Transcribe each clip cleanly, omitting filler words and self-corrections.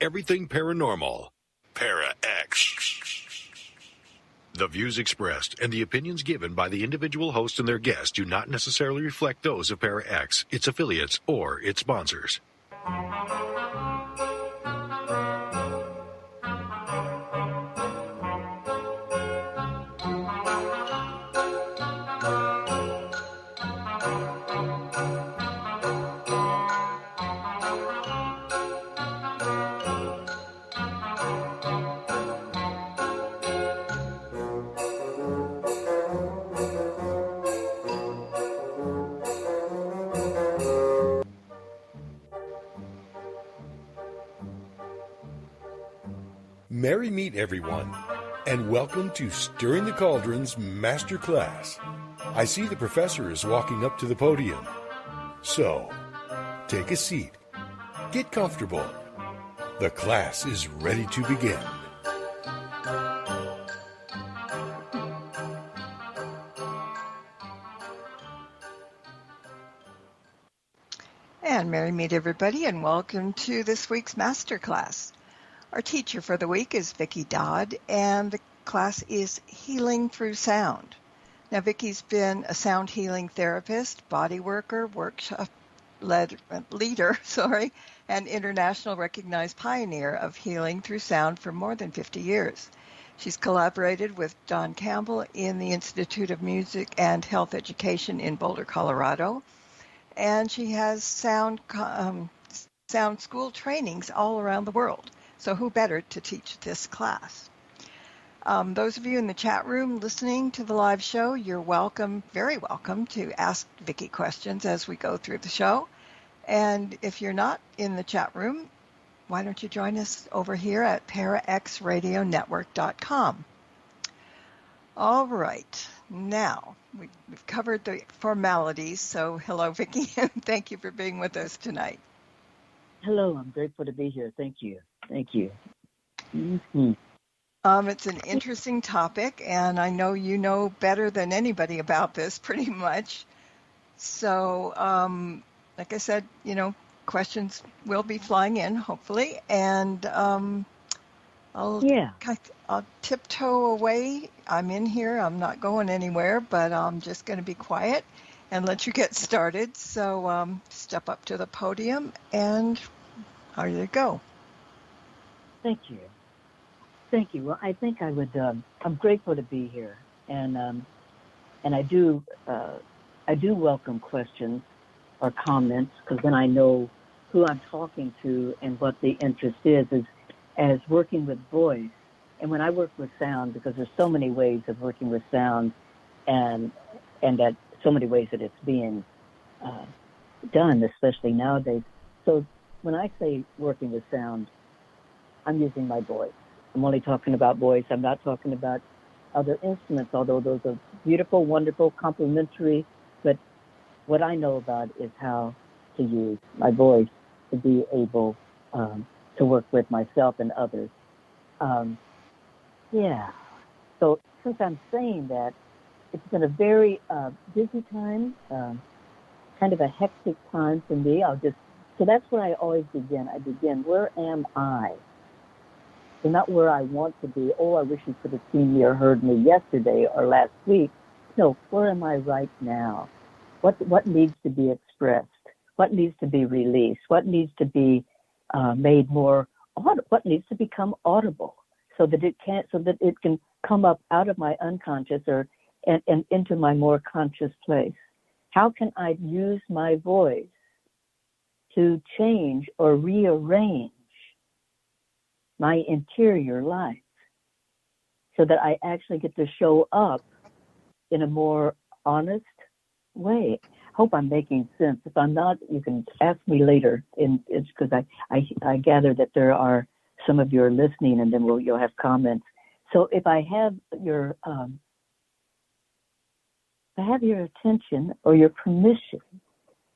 everything paranormal. Para X. The views expressed and the opinions given by the individual host and their guests do not necessarily reflect those of Para X, its affiliates, or its sponsors. Merry meet everyone, and welcome to Stirring the Cauldron's Master Class. I see the professor is walking up to the podium. So, take a seat, get comfortable. The class is ready to begin. And merry meet everybody, and welcome to this week's Master Class. Our teacher for the week is Vickie Dodd, and the class is Healing Through Sound. Now, Vickie's been a sound healing therapist, body worker, workshop leader, and international recognized pioneer of healing through sound for more than 50 years. She's collaborated with Don Campbell in the Institute of Music and Health Education in Boulder, Colorado, and she has sound school trainings all around the world. So who better to teach this class? Those of you in the chat room listening to the live show, you're welcome, very welcome, to ask Vickie questions as we go through the show. And if you're not in the chat room, why don't you join us over here at paraxradionetwork.com. All right. Now, we've covered the formalities. So hello, Vickie, and thank you for being with us tonight. Hello, I'm grateful to be here. Thank you. Thank you. Mm-hmm. It's an interesting topic, and I know you know better than anybody about this, pretty much. So, like I said, questions will be flying in, hopefully, and I'll tiptoe away. I'm in here. I'm not going anywhere, but I'm just going to be quiet and let you get started. So step up to the podium, and how do you go? Thank you. Thank you. Well, I think I would. I'm grateful to be here, and I do welcome questions or comments, because then I know who I'm talking to and what the interest is as working with voice. And when I work with sound, because there's so many ways of working with sound, and that so many ways that it's being done, especially nowadays. So when I say working with sound, I'm using my voice. I'm only talking about voice. I'm not talking about other instruments, although those are beautiful, wonderful, complementary. But what I know about is how to use my voice to be able to work with myself and others. So since I'm saying that, it's been a very busy time, kind of a hectic time for me. So that's where I always begin. I begin, where am I? So not where I want to be. Oh, I wish you could have seen me or heard me yesterday or last week. No, where am I right now? What needs to be expressed? What needs to be released? What needs to be made more audible? What needs to become audible so that it can come up out of my unconscious and into my more conscious place? How can I use my voice to change or rearrange my interior life so that I actually get to show up in a more honest way? Hope I'm making sense. If I'm not, you can ask me later. It's because I gather that there are some of you are listening, and then you'll have comments. So if I have your attention or your permission,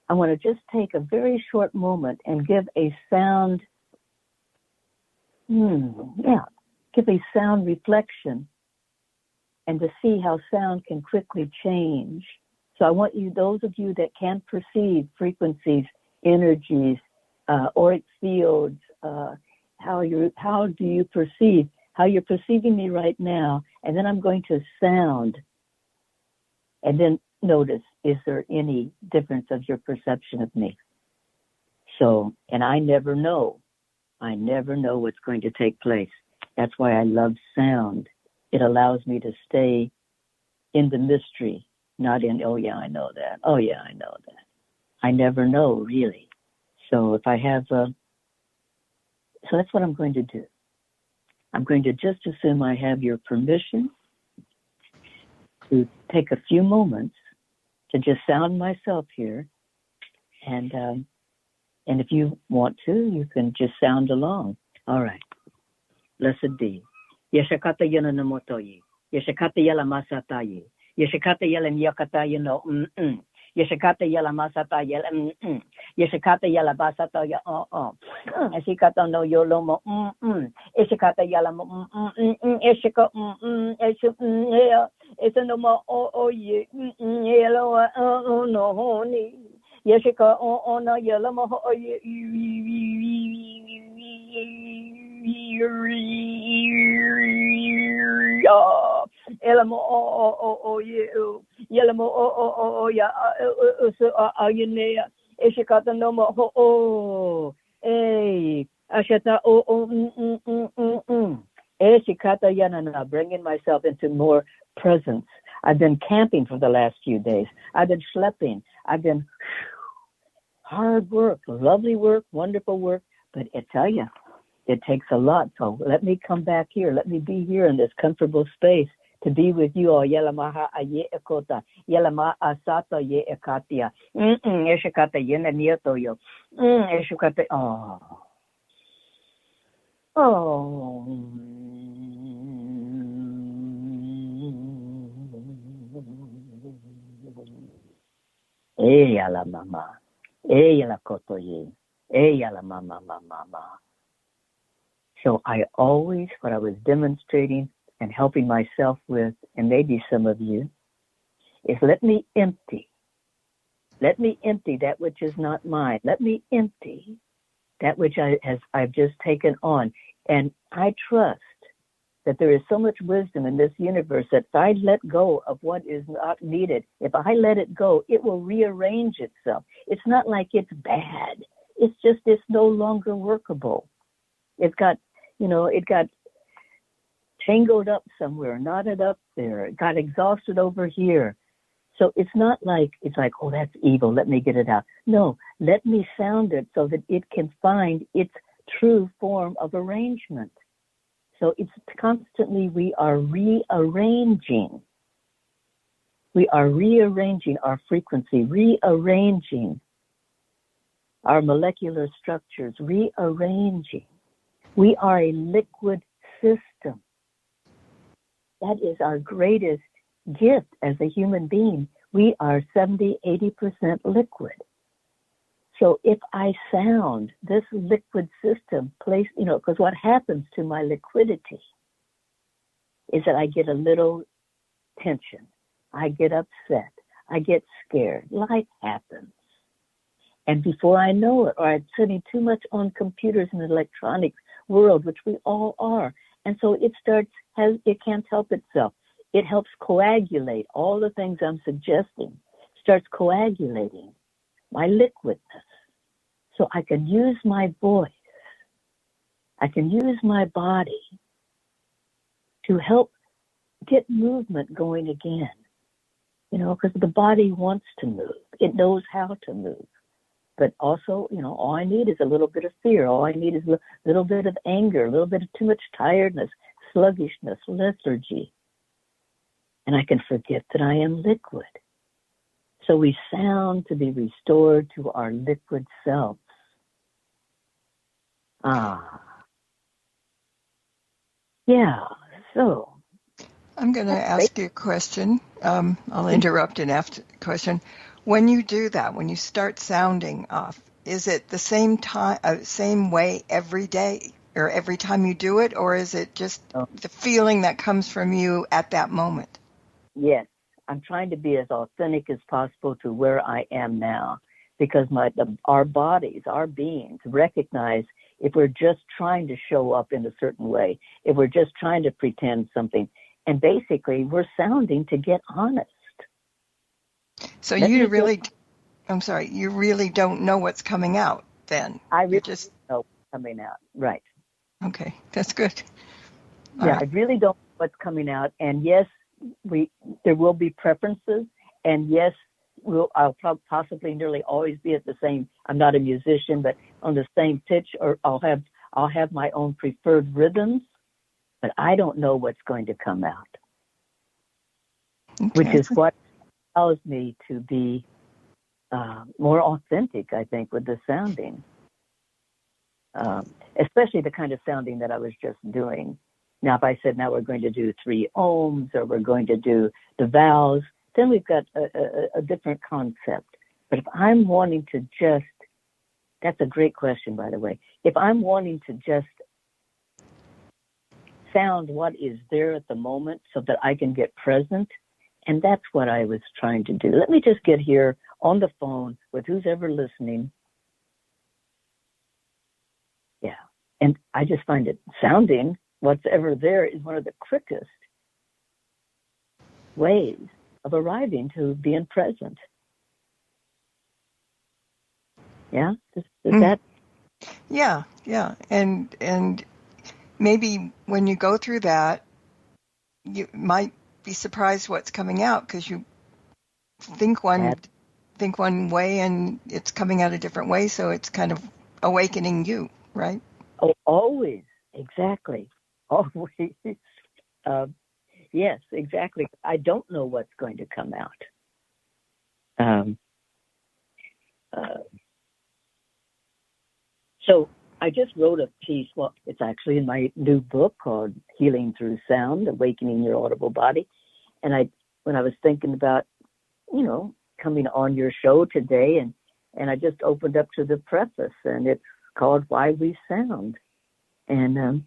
I want to just take a very short moment and give a sound. Give a sound reflection, and to see how sound can quickly change. So I want you, those of you that can perceive frequencies, energies, auric fields, how do you perceive, how you're perceiving me right now, and then I'm going to sound, and then notice, is there any difference of your perception of me? So, and I never know what's going to take place. That's why I love sound. It allows me to stay in the mystery, not in, oh yeah, I know that. Oh yeah, I know that. I never know, really. So if I have, so that's what I'm going to do. I'm going to just assume I have your permission to take a few moments to just sound myself here. And if you want to, you can just sound along. All right. Blessed be. Yeshakata yana namotoyi. Yeshakata yala masatayi. Yeshakata yala nyakata yano. Yeshakata yala masata yala. Yeshakata yala basata ya. Yeshakata no yolomo. Yeshakata yala. Yeshaka. It's no more. Oh ye. Yellow. No honey. Yeshika on a yellow mo. Elamo oh you yelamo oh ya so ayune Ishikata no mo oh hey ashata Ishikata yanana, bringing myself into more presence. I've been camping for the last few days. I've been schlepping. I've been hard work, lovely work, wonderful work, but I tell you, it takes a lot. So let me come back here. Let me be here in this comfortable space to be with you all. Yelamaha aye ekota. Yelama asata ye ekatia. Eshikata yena nieto yo. Eshikata. Oh. Ella la mama. Ella la kotoye. Ella la mama mama. So I always, what I was demonstrating and helping myself with, and maybe some of you, is let me empty. Let me empty that which is not mine. Let me empty that which I've just taken on. And I trust that there is so much wisdom in this universe that if I let go of what is not needed, if I let it go, it will rearrange itself. It's not like it's bad. It's just it's no longer workable. It got tangled up somewhere, knotted up there. It got exhausted over here. So it's not like, oh, that's evil. Let me get it out. No, let me sound it so that it can find its true form of arrangement. So it's constantly, we are rearranging. We are rearranging our frequency, rearranging our molecular structures, rearranging. We are a liquid system. That is our greatest gift as a human being. We are 70-80% liquid. So if I sound this liquid system, because what happens to my liquidity is that I get a little tension. I get upset. I get scared. Life happens. And before I know it, or I'm sitting too much on computers and electronics world, which we all are. And so it can't help itself. It helps coagulate all the things I'm suggesting, starts coagulating my liquidness. So I can use my voice. I can use my body to help get movement going again. Because the body wants to move. It knows how to move. But also, all I need is a little bit of fear. All I need is a little bit of anger, a little bit of too much tiredness, sluggishness, lethargy. And I can forget that I am liquid. So we sound to be restored to our liquid selves. Yeah, so. I'm going to ask you a question. I'll interrupt and ask a question. When you do that, when you start sounding off, is it the same way every day or every time you do it, or is it just the feeling that comes from you at that moment? Yes, I'm trying to be as authentic as possible to where I am now, because our bodies, our beings recognize if we're just trying to show up in a certain way, if we're just trying to pretend something. And basically, we're sounding to get honest. So you really don't know what's coming out then? I really don't know what's coming out. Right. Okay, that's good. Yeah, right. I really don't know what's coming out. And yes, there will be preferences. And yes, I'll possibly nearly always be at the same. I'm not a musician, but on the same pitch, or I'll have my own preferred rhythms. But I don't know what's going to come out, which is what allows me to be more authentic, I think, with the sounding, especially the kind of sounding that I was just doing. Now, if I said, now we're going to do 3 ohms, or we're going to do the vowels, then we've got a different concept. But if I'm wanting to just, that's a great question, by the way. If I'm wanting to just sound what is there at the moment so that I can get present, and that's what I was trying to do. Let me just get here on the phone with who's ever listening. Yeah. And I just find it sounding what's ever there is one of the quickest ways of arriving to being present. Yeah? Is that? Yeah. And maybe when you go through that, you might be surprised what's coming out, because you think one way and it's coming out a different way, so it's kind of awakening you, right? Oh, always. Exactly. Always. Yes, exactly. I don't know what's going to come out. So I just wrote a piece. Well, it's actually in my new book called Healing Through Sound, Awakening Your Audible Body. And when I was thinking about, coming on your show today, and I just opened up to the preface, and it's called Why We Sound. And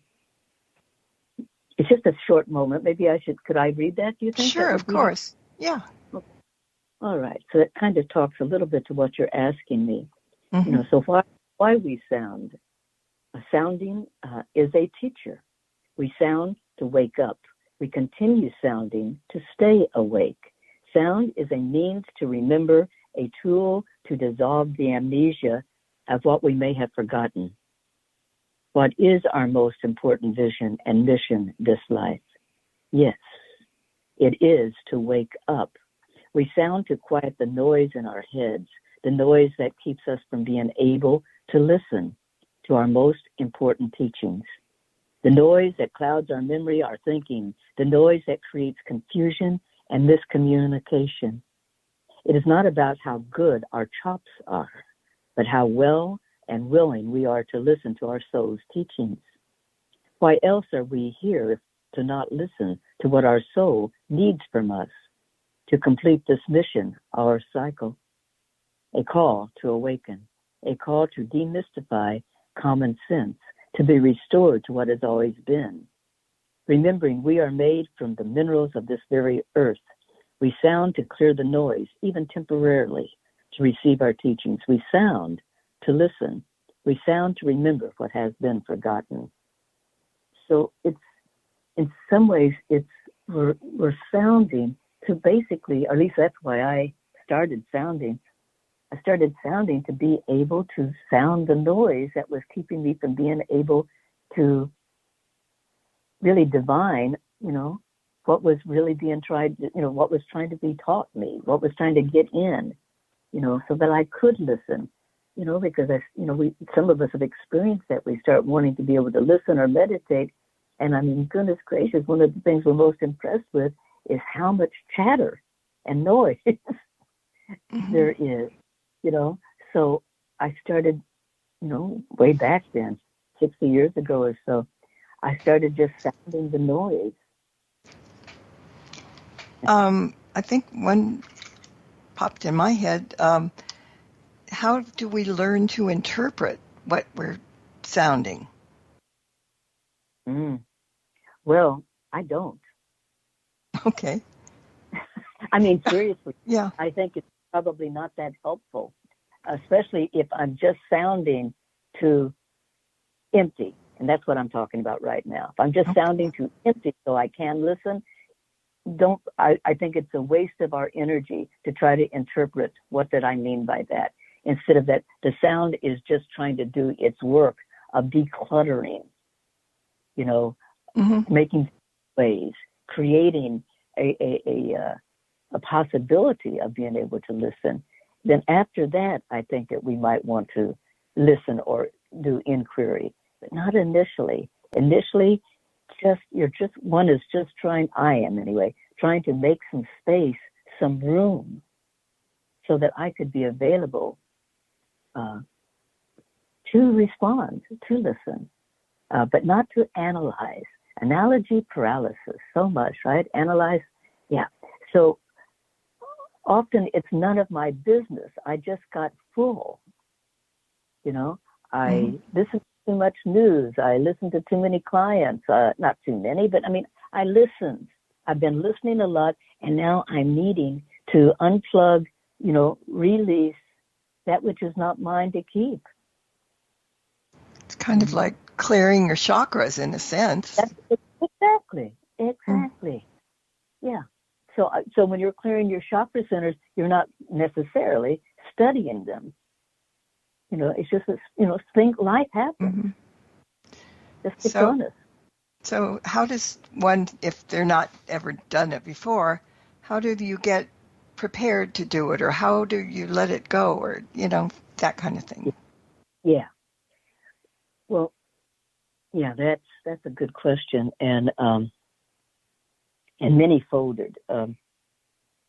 it's just a short moment. Maybe could I read that, do you think? Sure, of course. Yeah. Okay. All right. So it kind of talks a little bit to what you're asking me. Mm-hmm. So why we sound. Sounding is a teacher. We sound to wake up. We continue sounding to stay awake. Sound is a means to remember, a tool to dissolve the amnesia of what we may have forgotten. What is our most important vision and mission this life? Yes, it is to wake up. We sound to quiet the noise in our heads, the noise that keeps us from being able to listen to our most important teachings. The noise that clouds our memory, our thinking, the noise that creates confusion and miscommunication. It is not about how good our chops are, but how well and willing we are to listen to our soul's teachings. Why else are we here if to not listen to what our soul needs from us to complete this mission, our cycle? A call to awaken, a call to demystify common sense, to be restored to what has always been. Remembering we are made from the minerals of this very earth, we sound to clear the noise, even temporarily, to receive our teachings. We sound to listen. We sound to remember what has been forgotten. So it's, in some ways, we're sounding to basically, or at least that's why I started sounding. I started sounding to be able to sound the noise that was keeping me from being able to really divine, what was really being tried, what was trying to be taught me, what was trying to get in, so that I could listen, because some of us have experienced that. We start wanting to be able to listen or meditate. And I mean, goodness gracious, one of the things we're most impressed with is how much chatter and noise there is. So I started, way back then, 60 years ago or so, I started just sounding the noise. I think one popped in my head. How do we learn to interpret what we're sounding? Well, I don't. Okay. I mean, seriously. Yeah. I think it's probably not that helpful, especially if I'm just sounding to empty. And that's what I'm talking about right now. If I'm just sounding too empty so I can listen, I think it's a waste of our energy to try to interpret what did I mean by that. Instead of that, the sound is just trying to do its work of decluttering, making ways, creating a possibility of being able to listen. Then after that, I think that we might want to listen or do inquiry, but not initially. Initially, one is just trying, I am anyway, trying to make some space, some room, so that I could be available to respond, to listen, but not to analyze. Analogy paralysis, so much, right? Analyze, yeah. So often it's none of my business. I just got full. I listen to too much news. I listen to too many clients. Not too many, but I listened. I've been listening a lot, and now I'm needing to unplug, release that which is not mine to keep. It's kind of like clearing your chakras in a sense. Exactly. Yeah. So when you're clearing your chakra centers, you're not necessarily studying them. It's just, think life happens. Just get honest. So how does one, if they're not ever done it before, how do you get prepared to do it, or how do you let it go, or, that kind of thing? Yeah. Well, yeah, that's a good question, and many-folded, because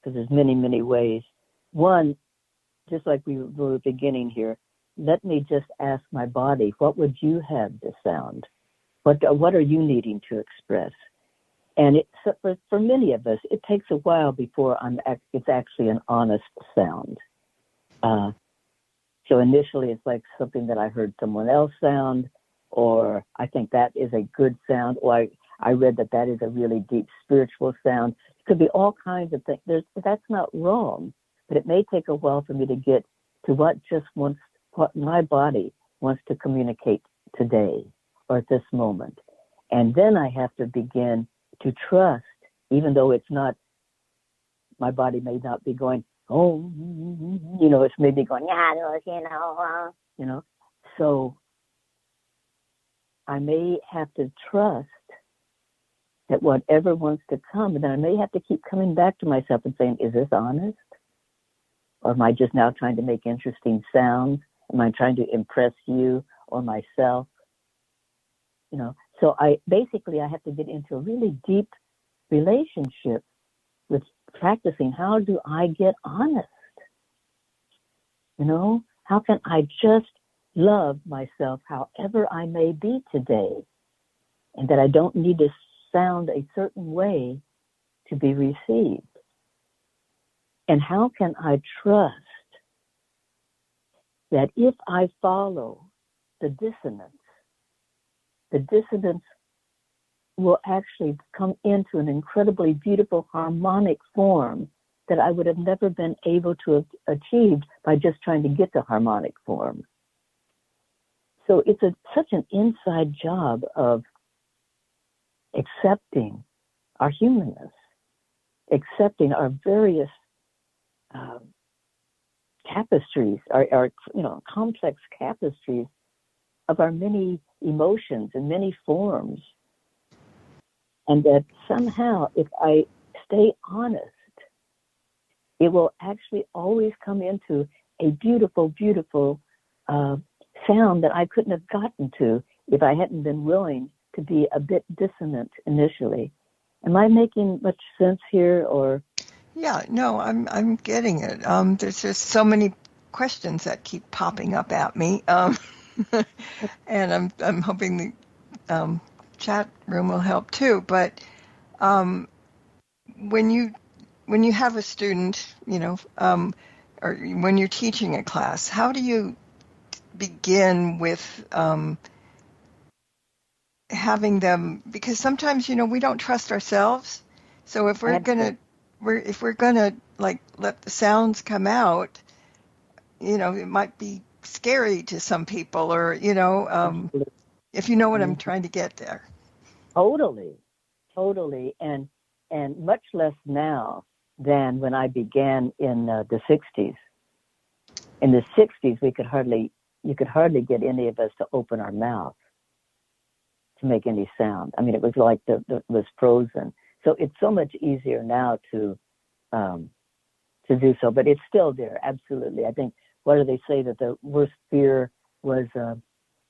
there's many ways. One, just like we were beginning here, let me just ask my body, what would you have to sound? What are you needing to express? And for many of us, it takes a while before it's actually an honest sound. So initially, it's like something that I heard someone else sound, or I think that is a good sound, or I read that is a really deep spiritual sound. It could be all kinds of things. That's not wrong, but it may take a while for me to get to what my body wants to communicate today or at this moment. And then I have to begin to trust, even though it's not, my body may not be going, oh, it's maybe going, so I may have to trust that whatever wants to come, and then I may have to keep coming back to myself and saying, is this honest? Or am I just now trying to make interesting sounds? Am I trying to impress you or myself? So I have to get into a really deep relationship with practicing. How do I get honest? How can I just love myself however I may be today, and that I don't need to sound a certain way to be received? And how can I trust that if I follow the dissonance will actually come into an incredibly beautiful harmonic form that I would have never been able to have achieved by just trying to get the harmonic form. So it's such an inside job of accepting our humanness, accepting our various tapestries, our complex tapestries of our many emotions and many forms. And that somehow, if I stay honest, it will actually always come into a beautiful, beautiful sound that I couldn't have gotten to if I hadn't been willing to be a bit dissonant initially. Am I making much sense here, or? Yeah, no, I'm getting it. There's just so many questions that keep popping up at me, and I'm hoping the chat room will help too. But when you have a student, or when you're teaching a class, how do you begin with having them? Because sometimes we don't trust ourselves. So if we're gonna like let the sounds come out, it might be scary to some people, or if you know what I'm trying to get there. Totally, totally, and much less now than when I began in the 60s. In the 60s, you could hardly get any of us to open our mouth to make any sound. I mean, it was like it was frozen. So it's so much easier now to do so, but it's still there, absolutely. I think, what do they say, that the worst fear was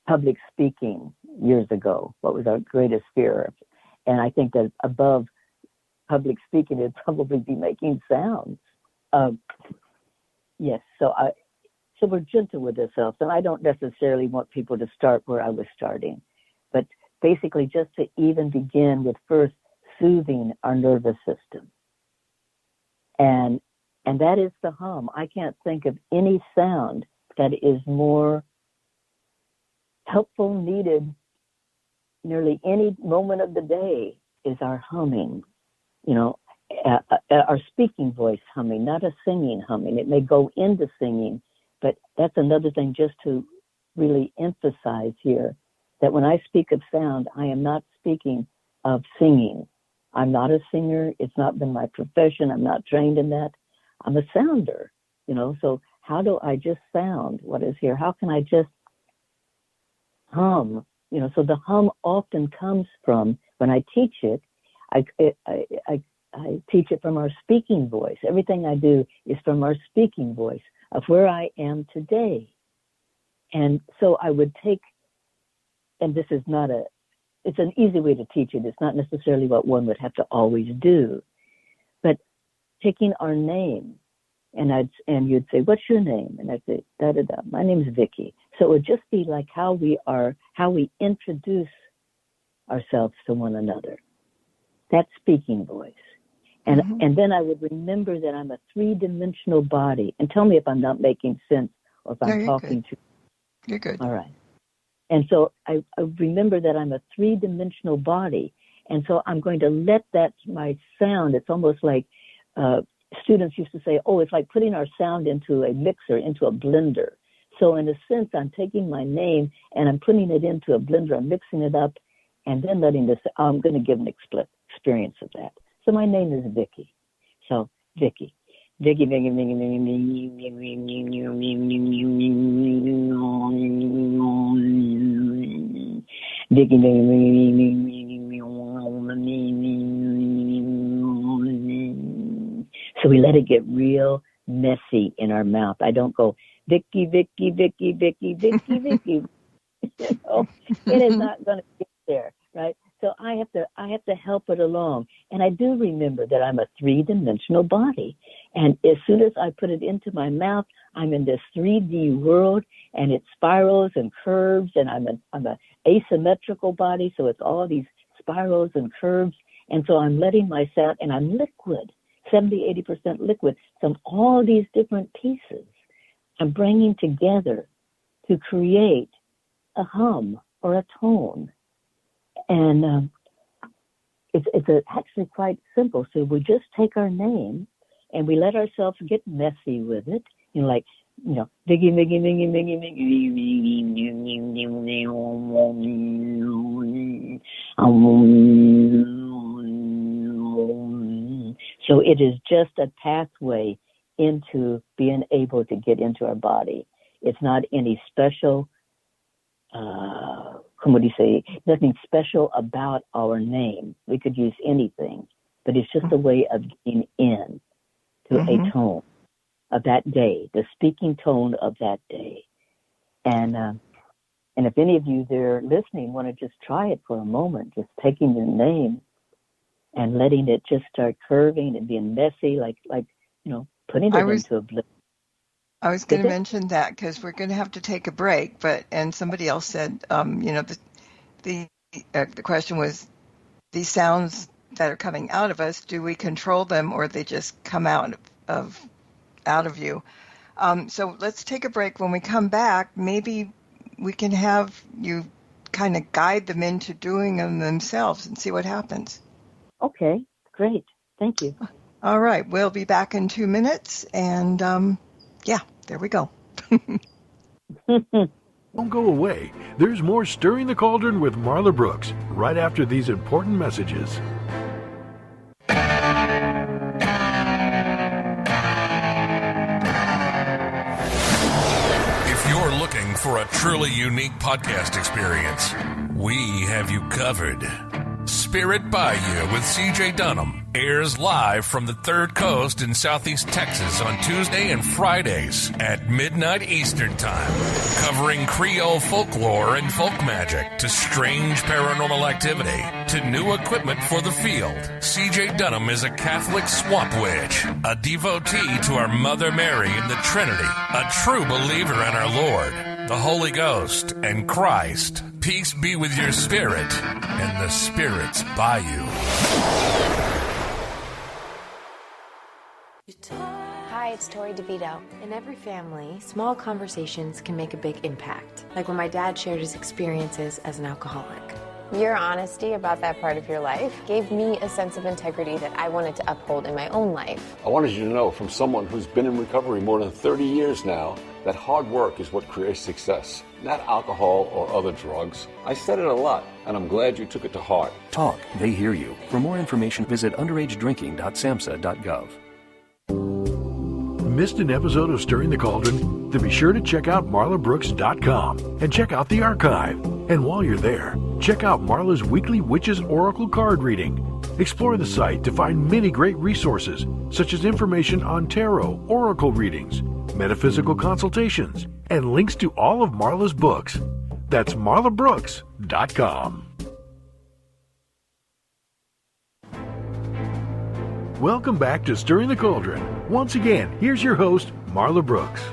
public speaking years ago? What was our greatest fear? And I think that above public speaking, it'd probably be making sounds. Yes, so we're gentle with ourselves, and I don't necessarily want people to start where I was starting, but basically just to even begin with first soothing our nervous system. And that is the hum. I can't think of any sound that is more helpful, needed, nearly any moment of the day is our humming, our speaking voice humming, not a singing humming. It may go into singing, but that's another thing just to really emphasize here, that when I speak of sound, I am not speaking of singing. I'm not a singer. It's not been my profession. I'm not trained in that. I'm a sounder, so how do I just sound what is here? How can I just hum? So the hum often comes from, when I teach it, I teach it from our speaking voice. Everything I do is from our speaking voice of where I am today. And so I would take, and this is not it's an easy way to teach it. It's not necessarily what one would have to always do, but taking our name, and you'd say, "What's your name?" And I'd say, "Da da da. My name is Vickie." So it would just be like how we introduce ourselves to one another. That speaking voice. And then I would remember that I'm a three-dimensional body. And tell me if I'm not making sense, or if I'm talking to. You're good. All right. And so I remember that I'm a three-dimensional body. And so I'm going to let my sound, it's almost like students used to say, it's like putting our sound into a mixer, into a blender. So in a sense, I'm taking my name and I'm putting it into a blender, I'm mixing it up, and then I'm going to give an experience of that. So my name is Vickie. So Vickie. Vickie, Vickie, Vickie, so we let it get real messy in our mouth. I don't go, Vickie, Vickie, Vickie, Vickie, Vickie, Vickie. It is not going to get there, right? So I have to help it along. And I do remember that I'm a three-dimensional body. And as soon as I put it into my mouth, I'm in this 3D world, and it spirals and curves, and I'm a asymmetrical body, so it's all these spirals and curves. And so I'm letting my sound, and I'm liquid, 70-80% liquid. So all these different pieces I'm bringing together to create a hum or a tone. And it's actually quite simple. So we just take our name and we let ourselves get messy with it. Vickie, Vickie, Vickie, Vickie, Vickie. So it is just a pathway into being able to get into our body. It's not any special, nothing special about our name. We could use anything, but it's just a way of getting in to a tone of that day, the speaking tone of that day. And if any of you there listening want to just try it for a moment, just taking your name and letting it just start curving and being messy, like putting it into a blender. I was going to mention that because we're going to have to take a break, and somebody else said, the question was, these sounds that are coming out of us, do we control them, or they just come out of you? So let's take a break. When we come back, maybe we can have you kind of guide them into doing them themselves and see what happens. Okay, great. Thank you. All right, we'll be back in 2 minutes, and there we go. Don't go away. There's more Stirring the Cauldron with Marla Brooks right after these important messages. If you're looking for a truly unique podcast experience, we have you covered. Spirit by You with CJ Dunham airs live from the Third Coast in Southeast Texas on Tuesday and Fridays at midnight Eastern Time, covering Creole folklore and folk magic to strange paranormal activity to new equipment for the field. CJ Dunham is a Catholic swamp witch, a devotee to our Mother Mary in the Trinity, a true believer in our Lord, the Holy Ghost, and Christ. Peace be with your spirit, and the spirits by you. Hi, it's Tori DeVito. In every family, small conversations can make a big impact. Like when my dad shared his experiences as an alcoholic. Your honesty about that part of your life gave me a sense of integrity that I wanted to uphold in my own life. I wanted you to know, from someone who's been in recovery more than 30 years now, that hard work is what creates success, not alcohol or other drugs. I said it a lot, and I'm glad you took it to heart. Talk, they hear you. For more information, visit underagedrinking.samhsa.gov. Missed an episode of Stirring the Cauldron? Then be sure to check out marlabrooks.com and check out the archive. And while you're there, check out Marla's weekly Witches Oracle card reading. Explore the site to find many great resources, such as information on tarot, oracle readings, metaphysical consultations, and links to all of Marla's books. That's marlabrooks.com. Welcome back to Stirring the Cauldron. Once again, here's your host, Marla Brooks.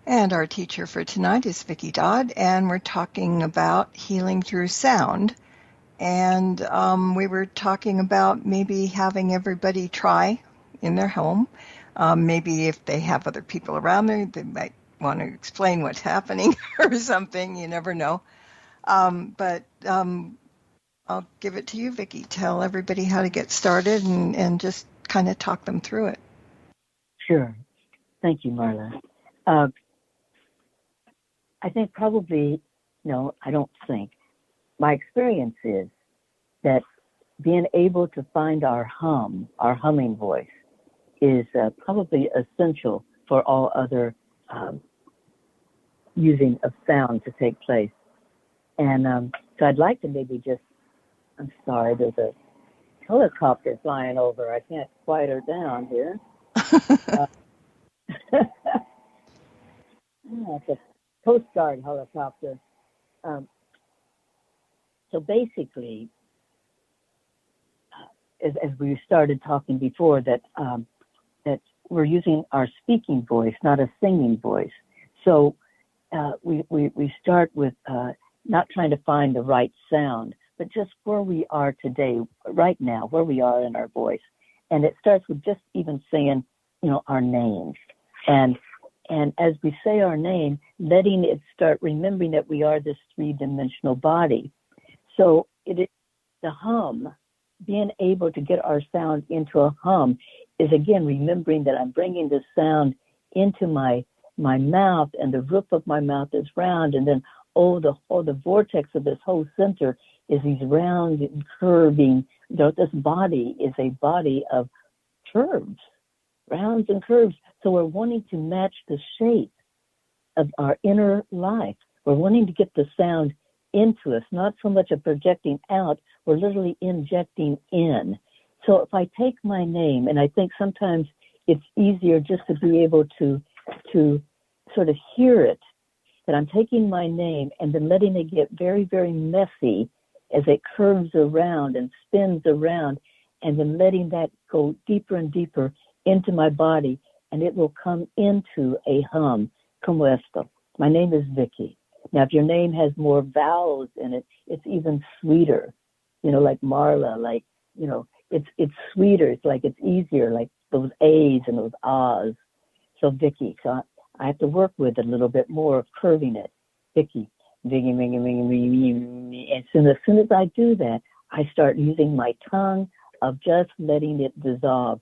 And our teacher for tonight is Vickie Dodd, and we're talking about healing through sound. And we were talking about maybe having everybody try in their home. Maybe if they have other people around there, they might want to explain what's happening or something. You never know. But I'll give it to you, Vickie. Tell everybody how to get started and just kind of talk them through it. Sure. Thank you, Marla. I think probably, no, I don't think. My experience is that being able to find our humming voice, is probably essential for all other using of sound to take place. And so I'd like to maybe just, I'm sorry, there's a helicopter flying over. I can't quiet her down here. It's a Coast Guard helicopter. So basically, as we started talking before, that we're using our speaking voice, not a singing voice. So we start with not trying to find the right sound, but just where we are today, right now, where we are in our voice. And it starts with just even saying, our names. And as we say our name, letting it start remembering that we are this three-dimensional body. So the hum, being able to get our sound into a hum is, again, remembering that I'm bringing this sound into my mouth, and the roof of my mouth is round, and then the vortex of this whole center is these round and curving. This body is a body of curves, rounds and curves. So we're wanting to match the shape of our inner life. We're wanting to get the sound into us, not so much of projecting out. We're literally injecting in. So if I take my name, and I think sometimes it's easier just to be able to sort of hear it, that I'm taking my name and then letting it get very, very messy as it curves around and spins around, and then letting that go deeper and deeper into my body, and it will come into a hum. Como esto. My name is Vickie. Now, if your name has more vowels in it, it's even sweeter. Like Marla, like, it's sweeter. It's like it's easier, like those A's and those A's. So Vickie. So I have to work with it a little bit more of curving it. Vickie. Vickie, Vickie, Vickie. And as soon as I do that, I start using my tongue of just letting it dissolve.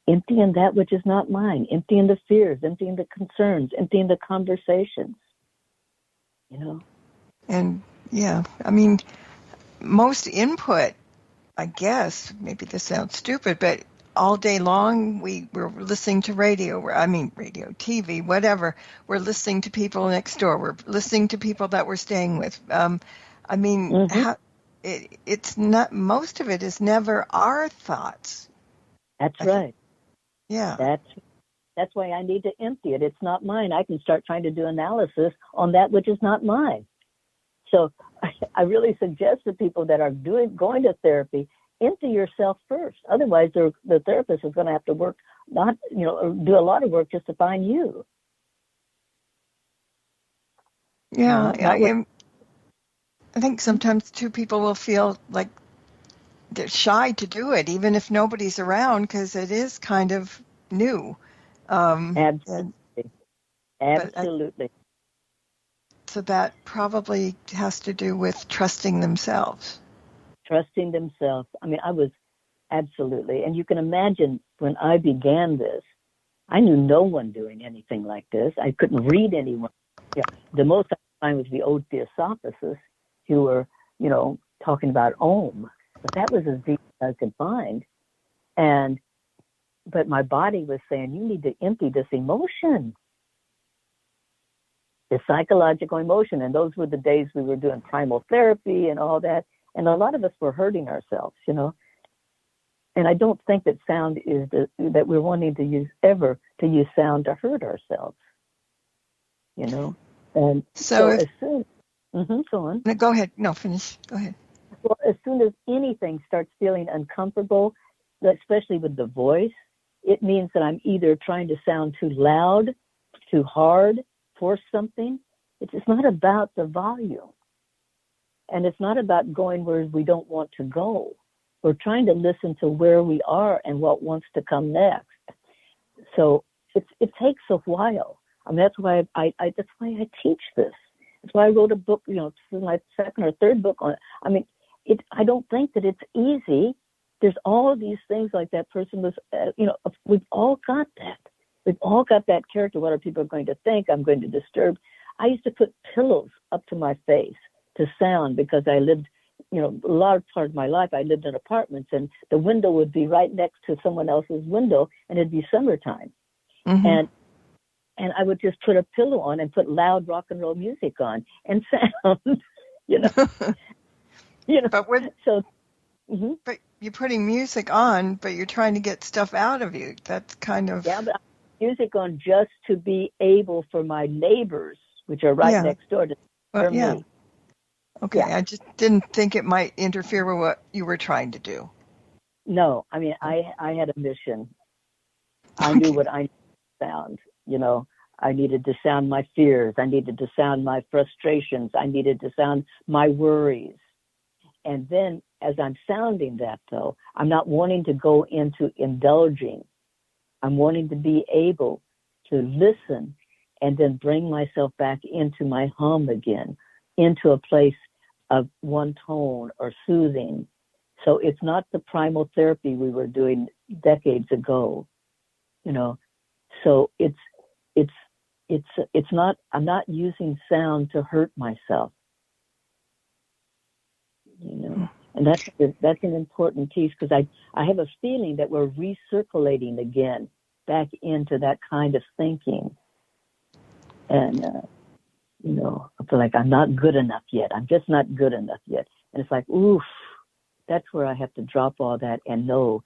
emptying that which is not mine, emptying the fears, emptying the concerns, emptying the conversations, you know. And yeah, I mean, most input, I guess, maybe this sounds stupid, but all day long we're listening to radio, TV, whatever. We're listening to people next door. We're listening to people that we're staying with. It's not, most of it is never our thoughts. That's right. Yeah. That's why I need to empty it. It's not mine. I can start trying to do analysis on that which is not mine. So I really suggest to people that are going to therapy, empty yourself first. Otherwise, the therapist is going to have to do a lot of work just to find you. Yeah, I think sometimes too people will feel like they're shy to do it, even if nobody's around, because it is kind of new. Absolutely. So that probably has to do with trusting themselves. Trusting themselves. I mean, I was absolutely. And you can imagine when I began this, I knew no one doing anything like this. I couldn't read anyone. Yeah, the most I could find was the old theosophists who were, talking about Om. But that was as deep as I could find. But my body was saying, you need to empty this emotion. The psychological emotion. And those were the days we were doing primal therapy and all that. And a lot of us were hurting ourselves, And I don't think that sound is that we're wanting to use sound to hurt ourselves, And so as soon, go on. No, go ahead. No, finish. Go ahead. Well, as soon as anything starts feeling uncomfortable, especially with the voice, it means that I'm either trying to sound too loud, too hard, force something. It's not about the volume. And it's not about going where we don't want to go. We're trying to listen to where we are and what wants to come next. So it takes a while. I mean, that's why I teach this. That's why I wrote a book, this is my second or third book on it. I mean, I don't think that it's easy. There's all these things like that person was, we've all got that. We've all got that character. What are people going to think? I'm going to disturb. I used to put pillows up to my face to sound because I lived, a large part of my life, I lived in apartments and the window would be right next to someone else's window and it'd be summertime. Mm-hmm. And I would just put a pillow on and put loud rock and roll music on and sound, But you're putting music on, but you're trying to get stuff out of you. That's kind of... Yeah, but I put music on just to be able for my neighbors, which are right next door to me. Okay, yeah. I just didn't think it might interfere with what you were trying to do. No, I mean, I had a mission. I knew what I needed to sound, I needed to sound my fears. I needed to sound my frustrations. I needed to sound my worries. And then as I'm sounding that, though, I'm not wanting to go into indulging. I'm wanting to be able to listen and then bring myself back into my hum again, into a place of one tone or soothing. So it's not the primal therapy we were doing decades ago, So it's not, I'm not using sound to hurt myself, And that's an important piece because I have a feeling that we're recirculating again back into that kind of thinking. And, I feel like I'm not good enough yet. I'm just not good enough yet. And it's like, oof, that's where I have to drop all that and know,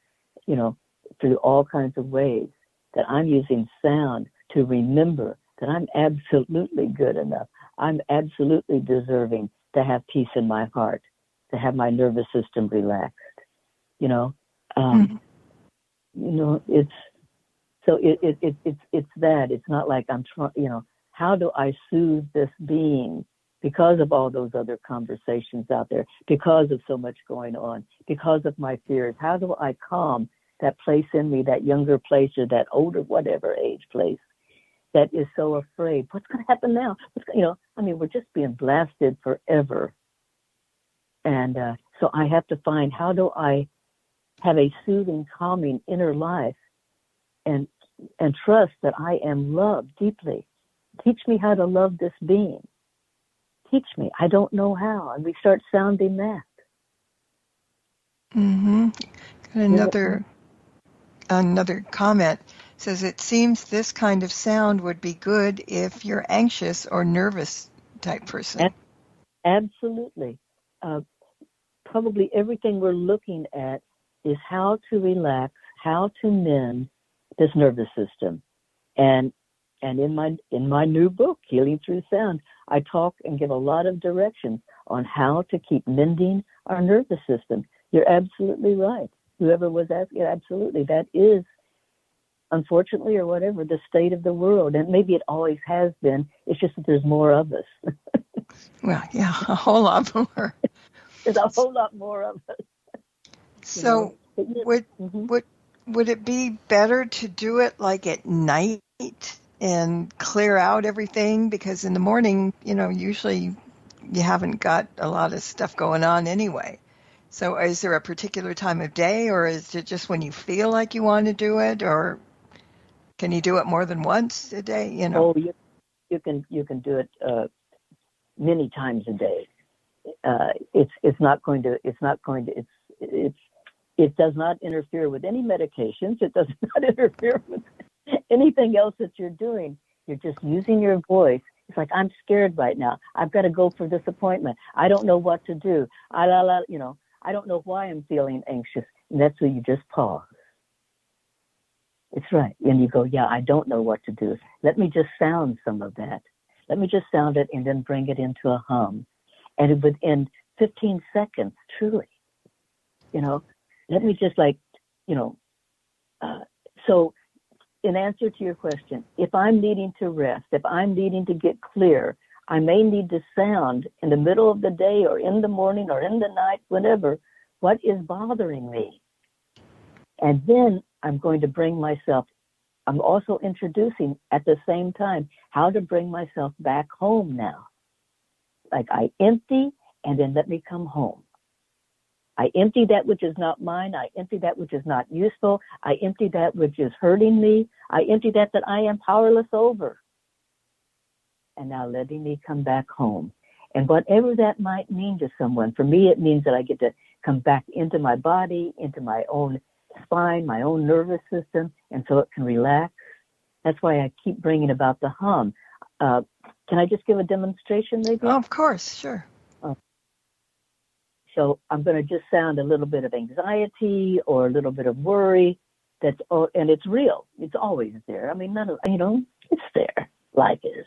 through all kinds of ways that I'm using sound to remember that I'm absolutely good enough. I'm absolutely deserving to have peace in my heart, to have my nervous system relaxed. It's that. It's not like I'm trying. How do I soothe this being because of all those other conversations out there, because of so much going on, because of my fears? How do I calm that place in me, that younger place or that older, whatever age place that is so afraid? What's going to happen now? We're just being blasted forever. And so I have to find, how do I have a soothing, calming inner life and trust that I am loved deeply. Teach me how to love this being. Teach me. I don't know how. And we start sounding that. Mm-hmm. Another comment says, it seems this kind of sound would be good if you're anxious or nervous type person. Absolutely. Probably everything we're looking at is how to relax, how to mend this nervous system. And in my new book, Healing Through Sound, I talk and give a lot of directions on how to keep mending our nervous system. You're absolutely right. Whoever was asking, absolutely. That is, unfortunately or whatever, the state of the world. And maybe it always has been. It's just that there's more of us. Well, yeah, a whole lot more. There's a whole lot more of us. So would it be better to do it like at night and clear out everything? Because in the morning, usually you haven't got a lot of stuff going on anyway. So is there a particular time of day, or is it just when you feel like you want to do it, or can you do it more than once a day? Oh, you can do it many times a day. It does not interfere with any medications. It does not interfere with anything else that you're doing. You're just using your voice. It's like, I'm scared right now. I've got to go for this appointment. I don't know what to do. I don't know why I'm feeling anxious. And that's where you just pause. It's right. And you go, yeah, I don't know what to do. Let me just sound some of that. Let me just sound it and then bring it into a hum. And within 15 seconds, truly, let me just so in answer to your question, if I'm needing to rest, if I'm needing to get clear, I may need to sound in the middle of the day or in the morning or in the night, whenever, what is bothering me. And then I'm going to bring myself, I'm also introducing at the same time how to bring myself back home now. Like I empty and then let me come home. I empty that which is not mine. I empty that which is not useful. I empty that which is hurting me. I empty that I am powerless over. And now letting me come back home. And whatever that might mean to someone, for me it means that I get to come back into my body, into my own spine, my own nervous system, and so it can relax. That's why I keep bringing about the hum. Can I just give a demonstration maybe? Oh, of course, sure. So I'm going to just sound a little bit of anxiety or a little bit of worry. And it's real. It's always there. I mean, it's there. Life is.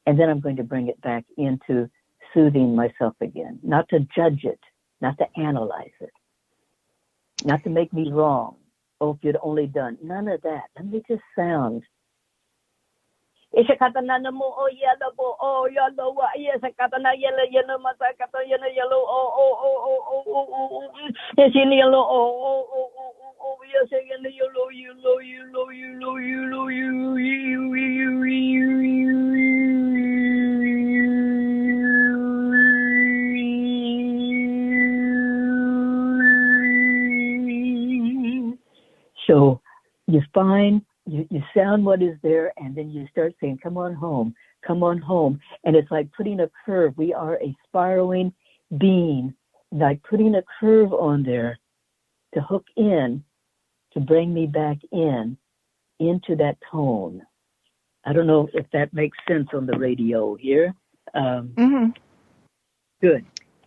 And then I'm going to bring it back into soothing myself again. Not to judge it. Not to analyze it. Not to make me wrong. Oh, if you'd only done. None of that. Let me just sound. So you find, you sound what is there, and then you start saying, come on home, come on home. And it's like putting a curve. We are a spiraling being, like putting a curve on there to hook in, to bring me back into that tone. I don't know if that makes sense on the radio here. Good.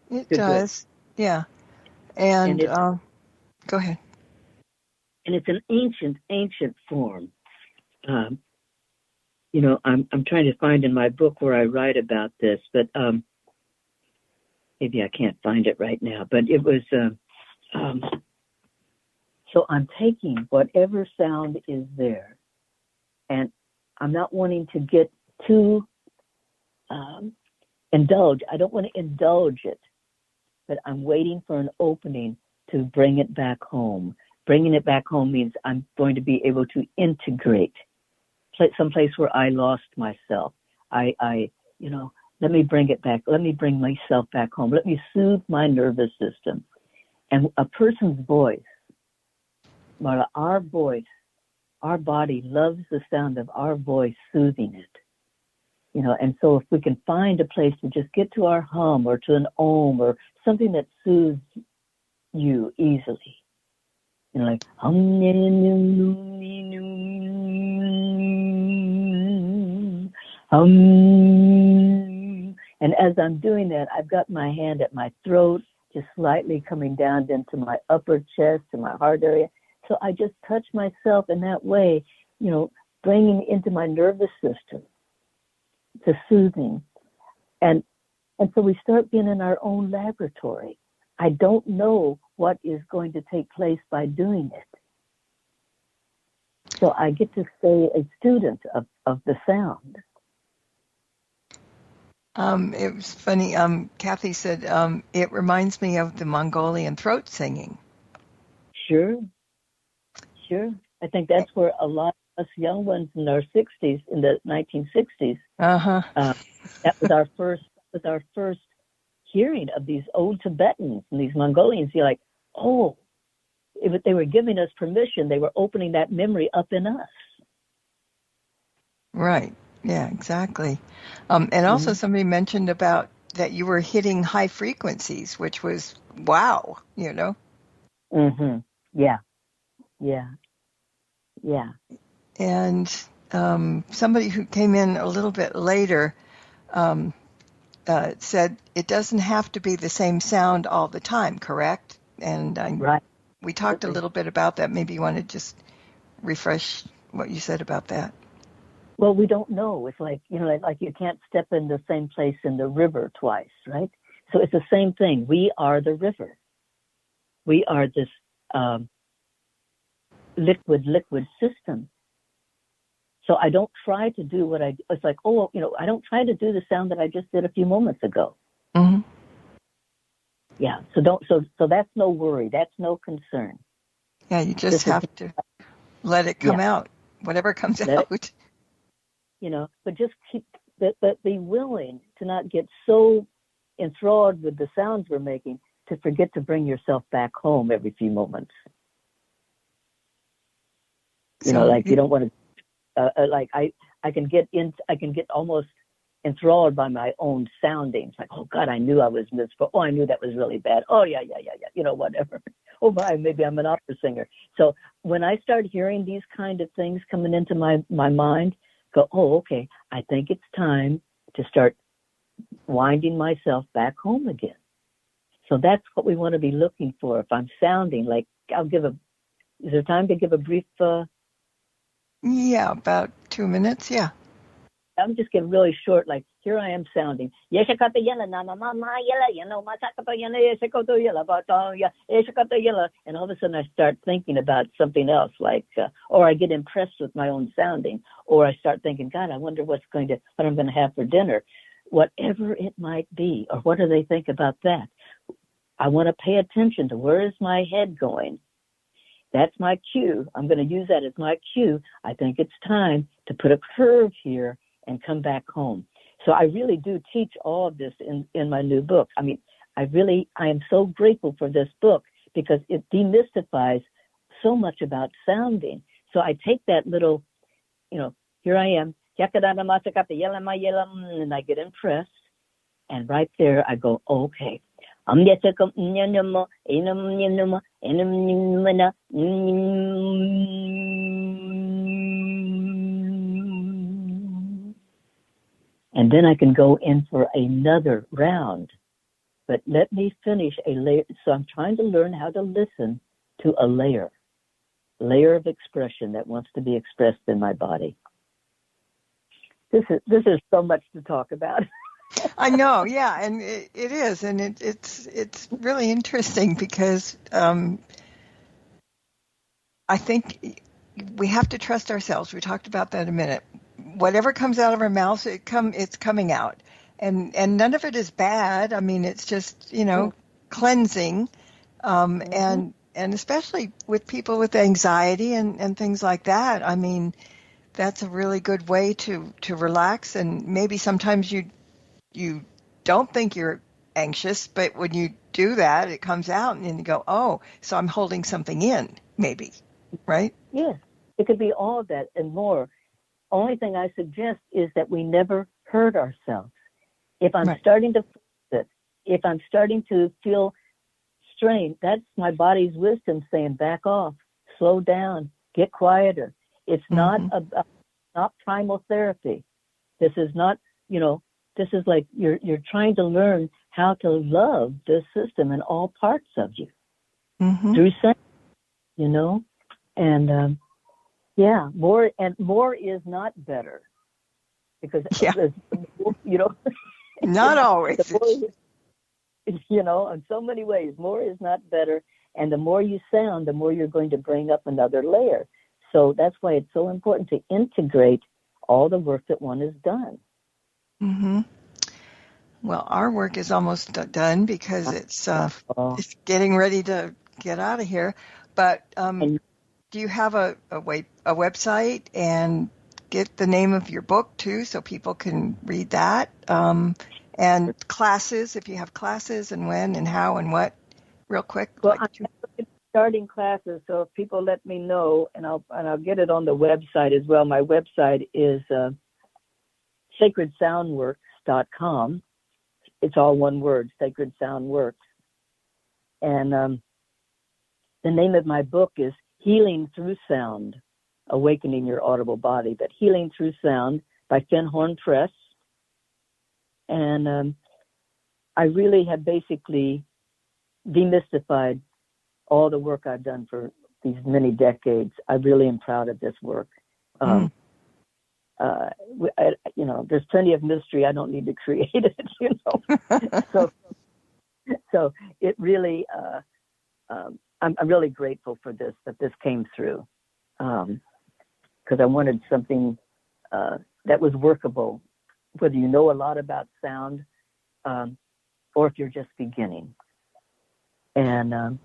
It does. Good. Yeah. And go ahead. And it's an ancient form. I'm trying to find in my book where I write about this, but maybe I can't find it right now. But it was, so I'm taking whatever sound is there, and I'm not wanting to get too indulged. I don't want to indulge it, but I'm waiting for an opening to bring it back home. Bringing it back home means I'm going to be able to integrate someplace where I lost myself. Let me bring it back. Let me bring myself back home. Let me soothe my nervous system. And a person's voice, Marla, our voice our body loves the sound of our voice soothing it. And so if we can find a place to just get to our hum or to an om or something that soothes you easily, like hum, hum. And as I'm doing that, I've got my hand at my throat, just slightly coming down into my upper chest and my heart area. So I just touch myself in that way, bringing into my nervous system the soothing. And so we start being in our own laboratory. I don't know what is going to take place by doing it. So I get to stay a student of the sound. It was funny. Kathy said it reminds me of the Mongolian throat singing. Sure. I think that's where a lot of us young ones in our 60s, in the 1960s, that was our first hearing of these old Tibetans and these Mongolians. You're like, oh, they were giving us permission. They were opening that memory up in us. Right. Yeah, exactly. And also somebody mentioned about that you were hitting high frequencies, which was wow, Mm-hmm. Yeah. And somebody who came in a little bit later said it doesn't have to be the same sound all the time, correct? And right. We talked a little bit about that. Maybe you want to just refresh what you said about that. Well, we don't know. It's like, like you can't step in the same place in the river twice, right? So it's the same thing. We are the river. We are this liquid system. So I don't try to do it's like, I don't try to do the sound that I just did a few moments ago. Mm-hmm. Yeah. So that's no worry. That's no concern. Yeah. You just have to let it come out, whatever comes out. But just but be willing to not get so enthralled with the sounds we're making to forget to bring yourself back home every few moments. You don't want to, I can get almost enthralled by my own soundings. Like, oh God, I knew I was miserable. Oh, I knew that was really bad. Oh yeah. Whatever. Oh, maybe I'm an opera singer. So when I start hearing these kind of things coming into my mind, go, oh, okay, I think it's time to start winding myself back home again. So that's what we want to be looking for. If I'm sounding like, is there time to give a brief? Yeah, about 2 minutes, yeah. I'm just getting really short, like, here I am sounding. And all of a sudden I start thinking about something else, like, or I get impressed with my own sounding, or I start thinking, God, I wonder what I'm going to have for dinner. Whatever it might be, or what do they think about that? I want to pay attention to where is my head going. That's my cue. I'm going to use that as my cue. I think it's time to put a curve here and come back home. So I really do teach all of this in my new book. I mean, I am so grateful for this book because it demystifies so much about sounding. So I take that little, here I am, and I get impressed. And right there I go, okay. And then I can go in for another round. But let me finish a layer. So I'm trying to learn how to listen to a layer of expression that wants to be expressed in my body. This is so much to talk about. I know, yeah, and it is, and it's really interesting because I think we have to trust ourselves. We talked about that a minute. Whatever comes out of our mouths, it's coming out, and none of it is bad. I mean, it's just cleansing, and especially with people with anxiety and things like that. I mean, that's a really good way to relax, and maybe sometimes you don't think you're anxious, but when you do that, it comes out, and you go, oh, so I'm holding something in, maybe, right? Yes, It could be all of that and more. Only thing I suggest is that we never hurt ourselves. If I'm starting to feel it, if I'm starting to feel strain, that's my body's wisdom saying, back off, slow down, get quieter. It's not not primal therapy. This is not, this is like you're trying to learn how to love this system and all parts of you through sex, and more is not better, because not always. In so many ways, more is not better. And the more you sound, the more you're going to bring up another layer. So that's why it's so important to integrate all the work that one has done. Well, our work is almost done because it's getting ready to get out of here. But do you have a website and get the name of your book too, so people can read that? And classes, if you have classes, and when and how and what, real quick. Well, I'm starting classes, so if people let me know, and I'll get it on the website as well. My website is sacredsoundworks.com. It's all one word, Sacred Sound Works. And the name of my book is Healing Through Sound, Awakening Your Audible Body, but Healing Through Sound by Fenhorn Press. And I really have basically demystified all the work I've done for these many decades. I really am proud of this work. There's plenty of mystery. I don't need to create it, So it really, I'm really grateful for this, that this came through, because I wanted something that was workable, whether you know a lot about sound or if you're just beginning. And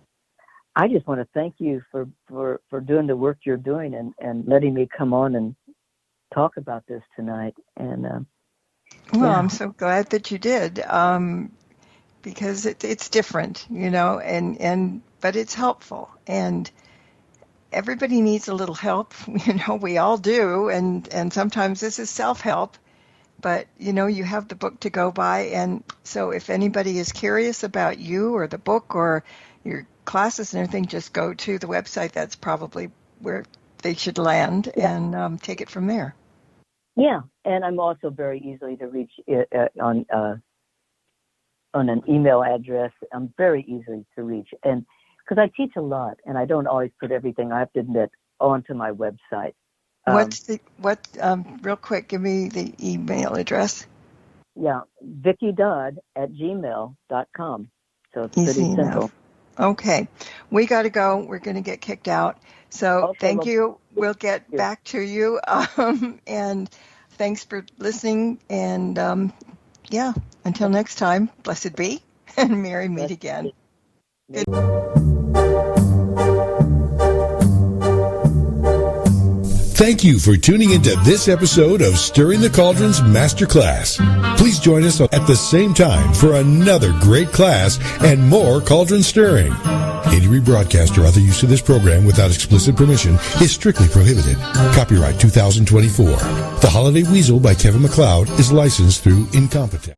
I just want to thank you for doing the work you're doing and letting me come on and talk about this tonight. And I'm so glad that you did, because it's different, but it's helpful, and everybody needs a little help. We all do, and sometimes this is self-help, but you have the book to go by. And so if anybody is curious about you or the book or your classes and everything, just go to the website. That's probably where they should land and take it from there. Yeah, and I'm also very easily to reach on an email address. I'm very easy to reach, and because I teach a lot, and I don't always put everything, I have to admit, onto my website. Real quick, give me the email address. Yeah, Vickie Dodd @gmail.com. So it's pretty simple. Okay, we got to go. We're going to get kicked out. So thank you. We'll get back to you. And thanks for listening. And until next time, blessed be, and merry meet again. Thank you for tuning into this episode of Stirring the Cauldrons Masterclass. Please join us at the same time for another great class and more cauldron stirring. Any rebroadcast or other use of this program without explicit permission is strictly prohibited. Copyright 2024. The Holiday Weasel by Kevin MacLeod is licensed through Incompetent.